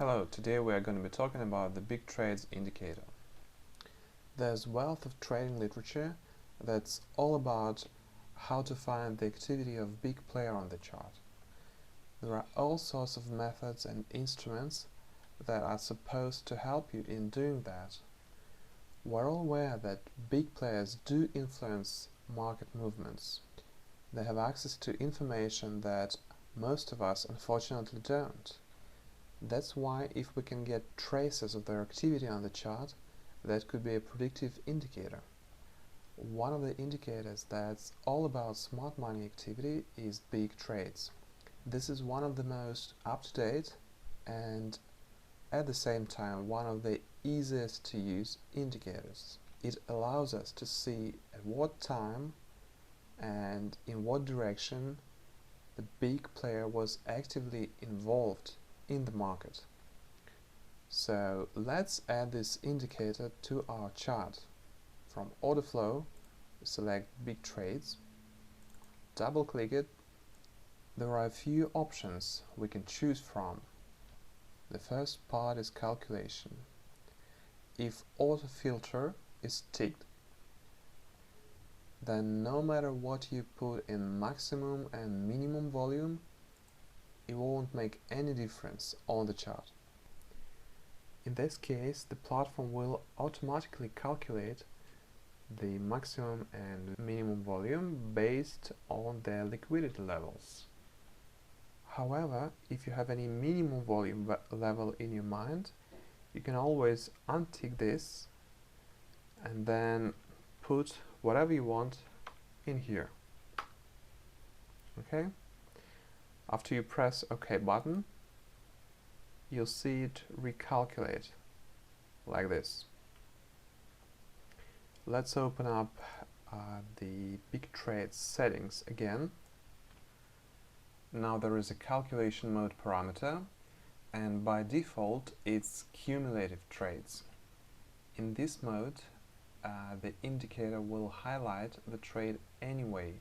Hello, today we are going to be talking about the big trades indicator. There's wealth of trading literature that's all about how to find the activity of big player on the chart. There are all sorts of methods and instruments that are supposed to help you in doing that. We're all aware that big players do influence market movements. They have access to information that most of us unfortunately don't. That's why if we can get traces of their activity on the chart, that could be a predictive indicator. One of the indicators that's all about smart money activity is big trades. This is one of the most up-to-date and at the same time one of the easiest to use indicators. It allows us to see at what time and in what direction the big player was actively involved in the market. So let's add this indicator to our chart. From order flow, select big trades, double click it. There are a few options we can choose from. The first part is calculation. If auto filter is ticked, then no matter what you put in maximum and minimum volume, it won't make any difference on the chart. In this case, the platform will automatically calculate the maximum and minimum volume based on their liquidity levels. However, if you have any minimum volume level in your mind, you can always untick this and then put whatever you want in here. Okay? After you press OK button, you'll see it recalculate like this. Let's open up the big trades settings again. Now there is a calculation mode parameter, and by default it's cumulative trades. In this mode, the indicator will highlight the trade anyway,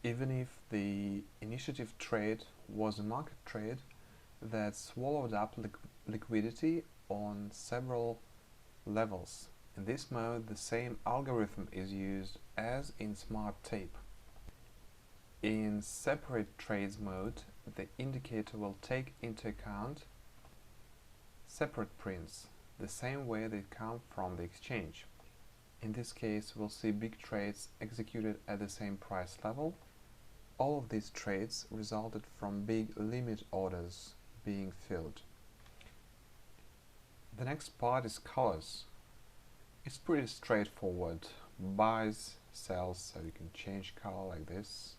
even if the initiative trade was a market trade that swallowed up liquidity on several levels. In this mode, the same algorithm is used as in Smart Tape. In separate trades mode, the indicator will take into account separate prints, the same way they come from the exchange. In this case, we'll see big trades executed at the same price level. All of these trades resulted from big limit orders being filled. The next part is colors. It's pretty straightforward. Buys, sells, so you can change color like this.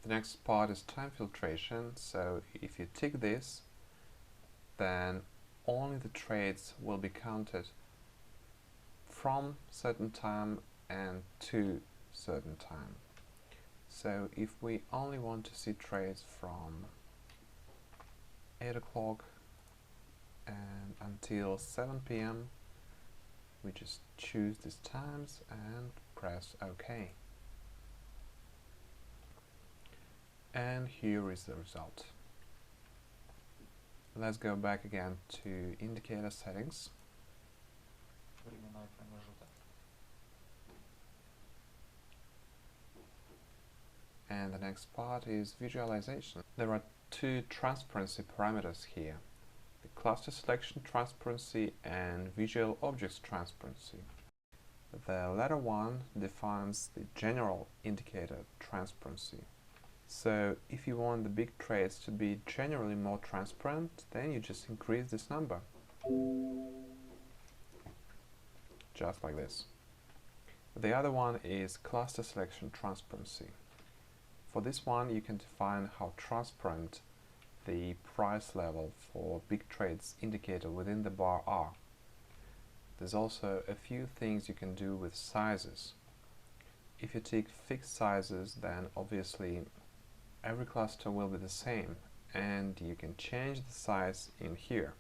The next part is time filtration, so if you tick this, then only the trades will be counted from certain time and to certain time. So if we only want to see trades from 8 o'clock and until 7 p.m, we just choose these times and press OK. And here is the result. Let's go back again to indicator settings. And the next part is visualization. There are two transparency parameters here: the cluster selection transparency and visual objects transparency. The latter one defines the general indicator transparency. So if you want the big trades to be generally more transparent, then you just increase this number. Just like this. The other one is cluster selection transparency. For this one, you can define how transparent the price level for big trades indicator within the bar are. There's also a few things you can do with sizes. If you take fixed sizes, then obviously every cluster will be the same, and you can change the size in here.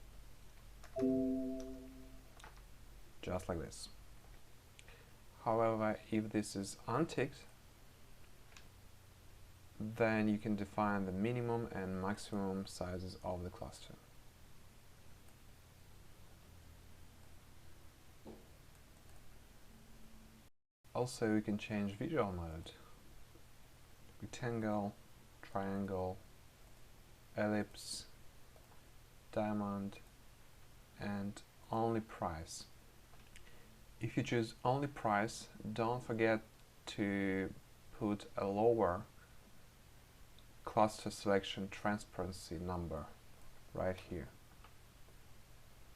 Just like this. However, if this is unticked, then you can define the minimum and maximum sizes of the cluster. Also, you can change visual mode: rectangle, triangle, ellipse, diamond, and only price. If you choose only price, don't forget to put a lower cluster selection transparency number right here.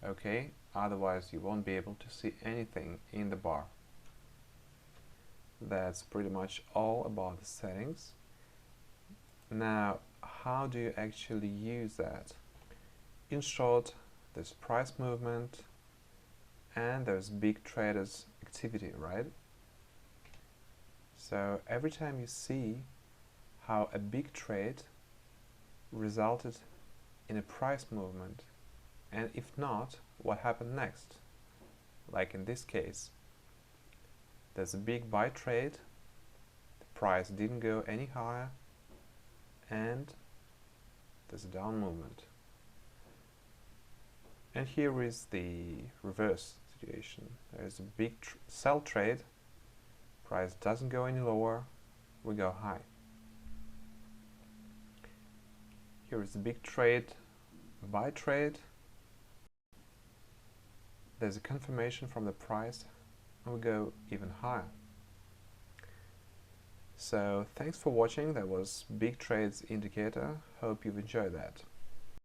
Okay, otherwise you won't be able to see anything in the bar. That's pretty much all about the settings. Now, how do you actually use that? In short, there's price movement and there's big traders activity, right? So every time you see how a big trade resulted in a price movement, and if not, what happened next? Like in this case, there's a big buy trade, the price didn't go any higher, and there's a down movement. And here is the reverse situation. There's a big sell trade, price doesn't go any lower, we go high. Here is the big trade, buy trade, there's a confirmation from the price, and we go even higher. So thanks for watching. That was Big Trades Indicator. Hope you've enjoyed that.